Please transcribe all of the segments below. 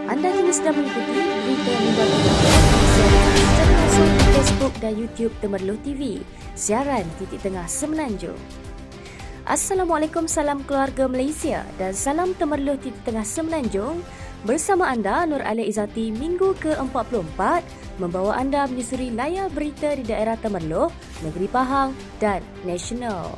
Anda kini sedang mengikuti berita mingguan siaran secara langsung di Facebook dan YouTube Temerloh TV. Siaran titik tengah Semenanjung. Assalamualaikum, salam keluarga Malaysia dan salam Temerloh titik tengah Semenanjung. Bersama anda Nur Alia Izzati minggu ke-44 membawa anda menyusuri layar berita di daerah Temerloh, Negeri Pahang dan Nasional.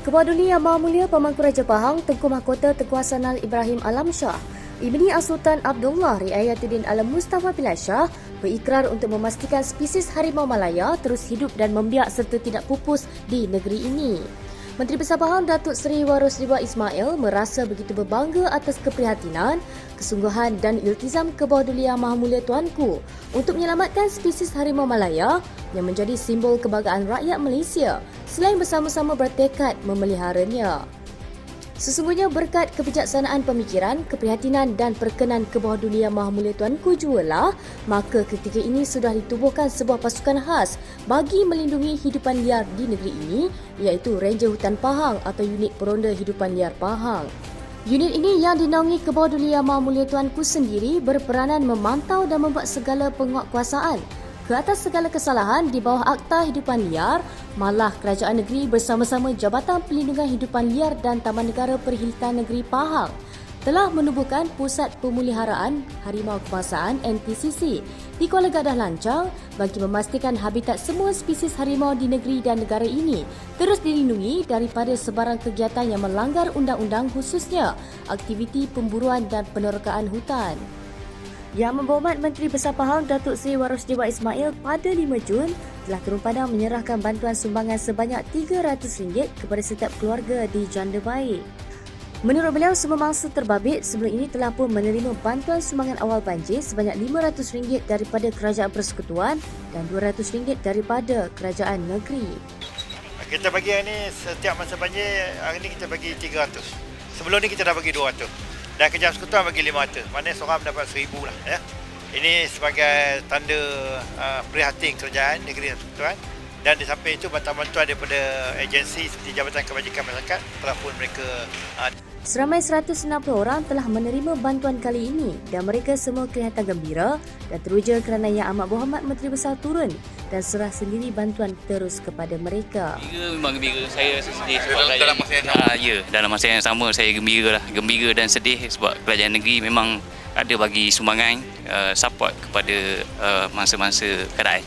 Ketua Duli Yang Maha Mulia Pemangku Raja Pahang Tengku Mahkota Tengku Hasanal Ibrahim Alam Shah Ibni As-Sultan Abdullah Riayatuddin Alam Mustafa Bilal Shah berikrar untuk memastikan spesies harimau Malaya terus hidup dan membiak serta tidak pupus di negeri ini. Menteri Besar Pahang Datuk Seri Warosliwa Ismail merasa begitu berbangga atas keprihatinan, kesungguhan dan iltizam Ketua Duli Yang Maha Mulia Tuanku untuk menyelamatkan spesies harimau Malaya yang menjadi simbol kebanggaan rakyat Malaysia selain bersama-sama bertekad memeliharanya. Sesungguhnya berkat kebijaksanaan pemikiran, keprihatinan dan perkenan Ketua Duli Yang Maha Mulia Tuanku jualah, maka ketika ini sudah ditubuhkan sebuah pasukan khas bagi melindungi hidupan liar di negeri ini, iaitu Ranger Hutan Pahang atau Unit Peronda Hidupan Liar Pahang. Unit ini yang dinaungi Ketua Duli Yang Maha Mulia Tuanku sendiri berperanan memantau dan membuat segala penguatkuasaan ke atas segala kesalahan di bawah Akta Hidupan Liar, malah kerajaan negeri bersama-sama Jabatan Perlindungan Hidupan Liar dan Taman Negara Perkhidmatan Negeri Pahang telah menubuhkan Pusat Pemeliharaan Harimau Kebangsaan NPCC di Kuala Gadah Lancang bagi memastikan habitat semua spesies harimau di negeri dan negara ini terus dilindungi daripada sebarang kegiatan yang melanggar undang-undang, khususnya aktiviti pemburuan dan penerokaan hutan. Yang Berhormat Menteri Besar Pahang Datuk Seri Warosliwa Ismail pada 5 Jun telah turun padang menyerahkan bantuan sumbangan sebanyak RM300 kepada setiap keluarga di janda baik. Menurut beliau, semua mangsa terbabit sebelum ini telah pun menerima bantuan sumbangan awal banjir sebanyak RM500 daripada Kerajaan Persekutuan dan RM200 daripada Kerajaan Negeri. Kita bagi hari ni setiap masa banjir, hari ni kita bagi 300. Sebelum ni kita dah bagi 200. Dan Kerajaan Persekutuan bagi 500. Maknanya seorang mendapat 1,000 lah. Ya. Ini sebagai tanda prihatin Kerajaan Negeri dan Persekutuan. Dan di samping itu bantuan-bantuan daripada agensi seperti Jabatan Kebajikan Masyarakat telah pun mereka Seramai 160 orang telah menerima bantuan kali ini dan mereka semua kelihatan gembira dan teruja kerana Yang Amat Berhormat Menteri Besar turun dan serah sendiri bantuan terus kepada mereka. Gembira, memang gembira. Saya sedih sebab dalam masa yang sama. Dalam masa yang sama saya gembira lah. Gembira dan sedih sebab kerajaan negeri memang ada bagi sumbangan support kepada mangsa-mangsa kedai.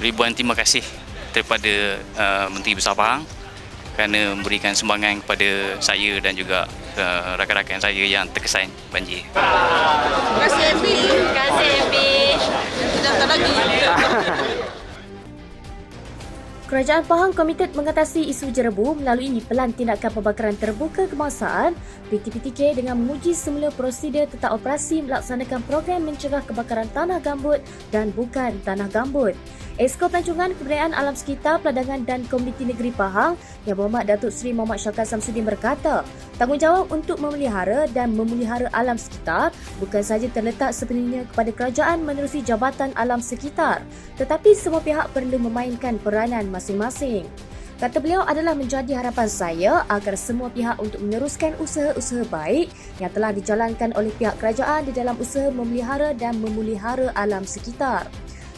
Ribuan terima kasih daripada Menteri Besar Pahang kerana memberikan sumbangan kepada saya dan juga rakan-rakan saya yang terkesan banjir. Terima kasih MB. Terima kasih MB. Sudah tak lagi. Kerajaan Pahang komited mengatasi isu jerebu melalui Pelan Tindakan Pembakaran Terbuka Kebangsaan PTPTK dengan menguji semula prosedur tentang operasi melaksanakan program mencegah kebakaran tanah gambut dan bukan tanah gambut. Esko Pelancongan Kebudayaan Alam Sekitar, Peladangan dan Komuniti Negeri Pahang Yang Berhormat Datuk Seri Muhammad Syaukat Samsudin berkata, tanggungjawab untuk memelihara dan memelihara alam sekitar bukan sahaja terletak sepenuhnya kepada kerajaan menerusi Jabatan Alam Sekitar, tetapi semua pihak perlu memainkan peranan masing-masing. Kata beliau, adalah menjadi harapan saya agar semua pihak untuk meneruskan usaha-usaha baik yang telah dijalankan oleh pihak kerajaan di dalam usaha memelihara dan memelihara alam sekitar.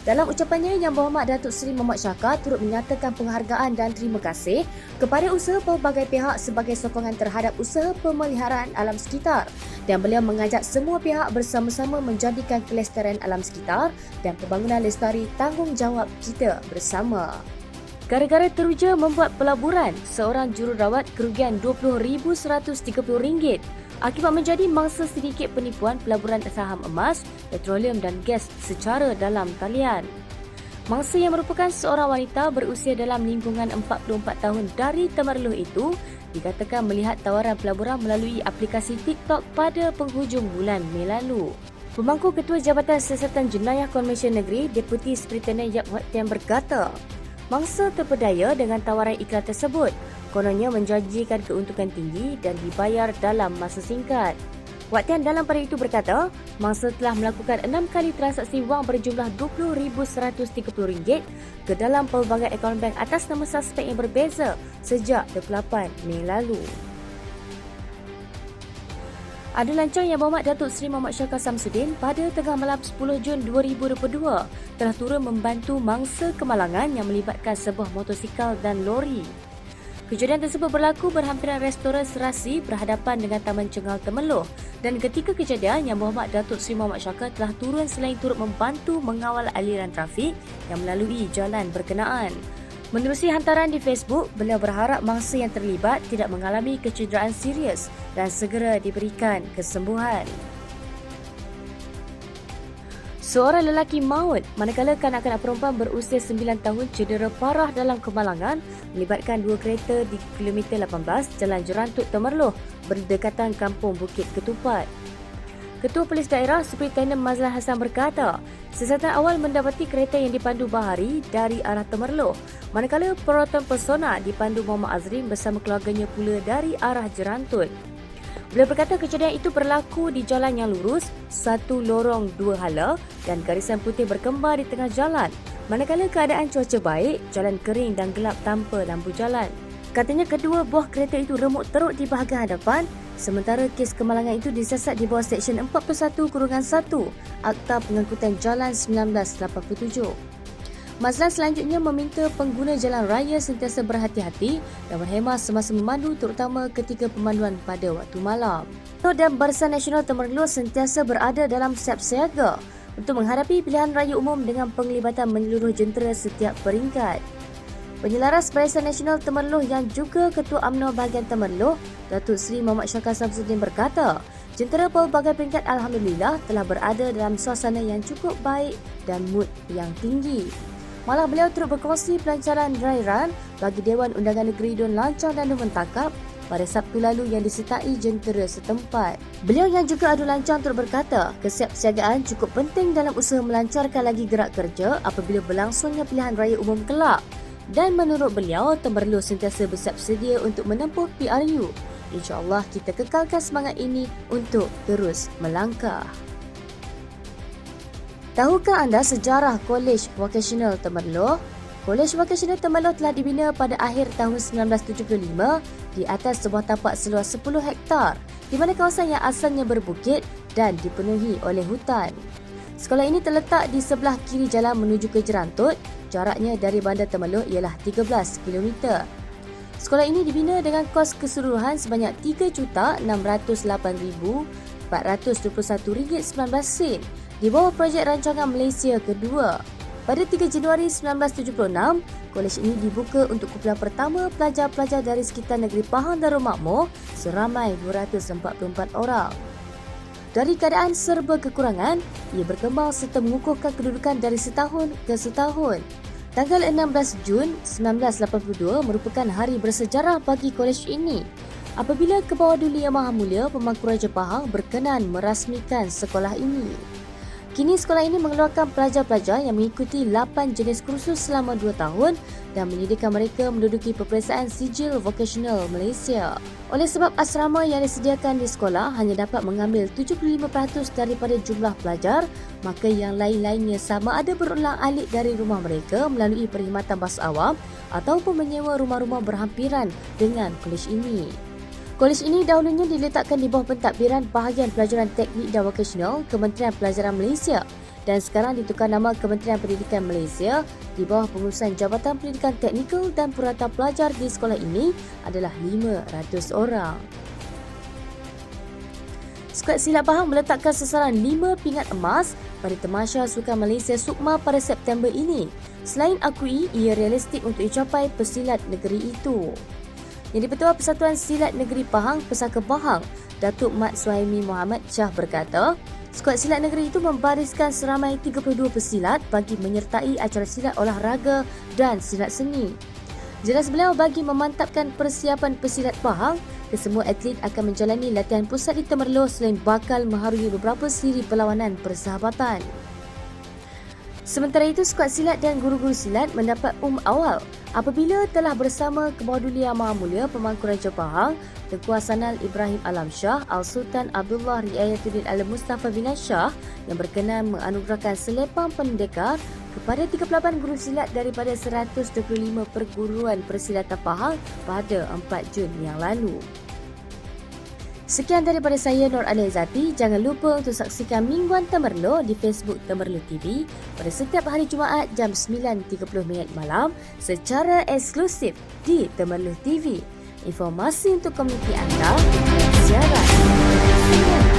Dalam ucapannya, Yang Berhormat Datuk Seri Muhammad Syaukat turut menyatakan penghargaan dan terima kasih kepada usaha pelbagai pihak sebagai sokongan terhadap usaha pemeliharaan alam sekitar dan beliau mengajak semua pihak bersama-sama menjadikan kelestarian alam sekitar dan pembangunan lestari tanggungjawab kita bersama. Gara-gara teruja membuat pelaburan, seorang jururawat kerugian RM20,130 akibat menjadi mangsa sedikit penipuan pelaburan saham emas, petroleum dan gas secara dalam talian. Mangsa yang merupakan seorang wanita berusia dalam lingkungan 44 tahun dari Temerloh itu dikatakan melihat tawaran pelaburan melalui aplikasi TikTok pada penghujung bulan Mei lalu. Pemangku Ketua Jabatan Siasatan Jenayah Komersial Negeri, Deputi Superintendent Yap Wat Tian berkata, mangsa terpedaya dengan tawaran iklan tersebut. Kononnya menjanjikan keuntungan tinggi dan dibayar dalam masa singkat. Wat Tian dalam pada itu berkata, mangsa telah melakukan 6 kali transaksi wang berjumlah RM20,130 ke dalam pelbagai akaun bank atas nama suspek yang berbeza sejak 28 Mei lalu. Ada lancang Yang Berhormat Datuk Seri Muhammad Syakar Samsudin pada tengah malam 10 Jun 2022 telah turun membantu mangsa kemalangan yang melibatkan sebuah motosikal dan lori. Kejadian tersebut berlaku berhampiran restoran Serasi berhadapan dengan Taman Cengal Temerloh, dan ketika kejadian Yang Berhormat Datuk Seri Muhammad Syakar telah turun selain turut membantu mengawal aliran trafik yang melalui jalan berkenaan. Menerusi hantaran di Facebook, beliau berharap mangsa yang terlibat tidak mengalami kecederaan serius dan segera diberikan kesembuhan. Seorang lelaki maut manakala kanak-kanak perempuan berusia 9 tahun cedera parah dalam kemalangan melibatkan dua kereta di kilometer 18 Jalan Jerantut Temerloh berdekatan Kampung Bukit Ketupat. Ketua Polis Daerah Superintendent Mazlan Hassan berkata, siasatan awal mendapati kereta yang dipandu Bahari dari arah Temerloh, manakala peralatan persona dipandu Muhammad Azrin bersama keluarganya pula dari arah Jerantut. Beliau berkata kejadian itu berlaku di jalan yang lurus, satu lorong dua hala dan garisan putih berkembar di tengah jalan, manakala keadaan cuaca baik, jalan kering dan gelap tanpa lampu jalan. Katanya kedua buah kereta itu remuk teruk di bahagian hadapan, sementara kes kemalangan itu disiasat di bawah Seksyen 41-1 Akta Pengangkutan Jalan 1987. Mazlan selanjutnya meminta pengguna jalan raya sentiasa berhati-hati dan berhemah semasa memandu, terutama ketika pemanduan pada waktu malam. Dan Barisan Nasional Temerloh sentiasa berada dalam siap siaga untuk menghadapi pilihan raya umum dengan penglibatan menyeluruh jentera setiap peringkat. Penyelaras Barisan Nasional Temerloh yang juga Ketua UMNO bahagian Temerloh, Datuk Seri Muhammad Syakar Samsudin berkata, jentera pelbagai peringkat alhamdulillah telah berada dalam suasana yang cukup baik dan mood yang tinggi. Malah beliau turut berkongsi pelancaran dry run bagi Dewan Undangan Negeri Dun Lancang dan Dun Mentakap pada Sabtu lalu yang disertai jentera setempat. Beliau yang juga adu lancang turut berkata, kesiapsiagaan cukup penting dalam usaha melancarkan lagi gerak kerja apabila berlangsungnya pilihan raya umum kelak. Dan menurut beliau, Temerloh sentiasa bersiap sedia untuk menempuh PRU. InsyaAllah kita kekalkan semangat ini untuk terus melangkah. Tahukah anda sejarah Kolej Vokasional Temerloh? Kolej Vokasional Temerloh telah dibina pada akhir tahun 1975 di atas sebuah tapak seluas 10 hektar, di mana kawasan yang asalnya berbukit dan dipenuhi oleh hutan. Sekolah ini terletak di sebelah kiri jalan menuju ke Jerantut. Jaraknya dari Bandar Temerloh ialah 13 km. Sekolah ini dibina dengan kos keseluruhan sebanyak RM3,608,421.19 di bawah projek rancangan Malaysia kedua. Pada 3 Januari 1976, kolej ini dibuka untuk kumpulan pertama pelajar-pelajar dari sekitar negeri Pahang Darul Makmur seramai 244 orang. Dari keadaan serba kekurangan, ia berkembang serta mengukuhkan kedudukan dari setahun ke setahun. Tanggal 16 Jun 1982 merupakan hari bersejarah bagi kolej ini apabila Kebawah Duli Yang Maha Mulia Pemangku Raja Pahang berkenan merasmikan sekolah ini. Kini sekolah ini mengeluarkan pelajar-pelajar yang mengikuti 8 jenis kursus selama 2 tahun dan menyediakan mereka menduduki peperiksaan sijil vokasional Malaysia. Oleh sebab asrama yang disediakan di sekolah hanya dapat mengambil 75% daripada jumlah pelajar, maka yang lain-lainnya sama ada berulang-alik dari rumah mereka melalui perkhidmatan bas awam ataupun menyewa rumah-rumah berhampiran dengan kolej ini. Kolej ini dahulunya diletakkan di bawah pentadbiran Bahagian Pelajaran Teknik dan Vokasional Kementerian Pelajaran Malaysia dan sekarang ditukar nama Kementerian Pendidikan Malaysia. Di bawah pengurusan Jabatan Pendidikan Teknikal dan purata pelajar di sekolah ini adalah 500 orang. Skuad Silat Pahang meletakkan sasaran 5 pingat emas pada Tamasya Sukan Malaysia Sukma pada September ini. Selain akui, ia realistik untuk dicapai pesilat negeri itu. Yang di-Pertua Persatuan Silat Negeri Pahang, Pesaka Pahang, Datuk Mat Suhaimi Muhammad Shah berkata, skuad silat negeri itu membariskan seramai 32 pesilat bagi menyertai acara silat olahraga dan silat seni. Jelas beliau bagi memantapkan persiapan pesilat Pahang, kesemua atlet akan menjalani latihan pusat di Temerloh selain bakal mengharungi beberapa siri perlawanan persahabatan. Sementara itu, skuad silat dan guru-guru silat mendapat awal apabila telah bersama Kebawah Duli Yang Maha Mulia Pemangku Raja Pahang, Tengku Hasanal Ibrahim Alam Shah, Al-Sultan Abdullah Riayatuddin Al-Mustafa bin Shah yang berkenan menganugerahkan selepang pendekar kepada 38 guru silat daripada 125 perguruan persilatan Pahang pada 4 Jun yang lalu. Sekian daripada saya Nur Alizati. Jangan lupa untuk saksikan Mingguan Temerloh di Facebook Temerloh TV pada setiap hari Jumaat jam 9.30 malam secara eksklusif di Temerloh TV. Informasi untuk komuniti anda, siaran.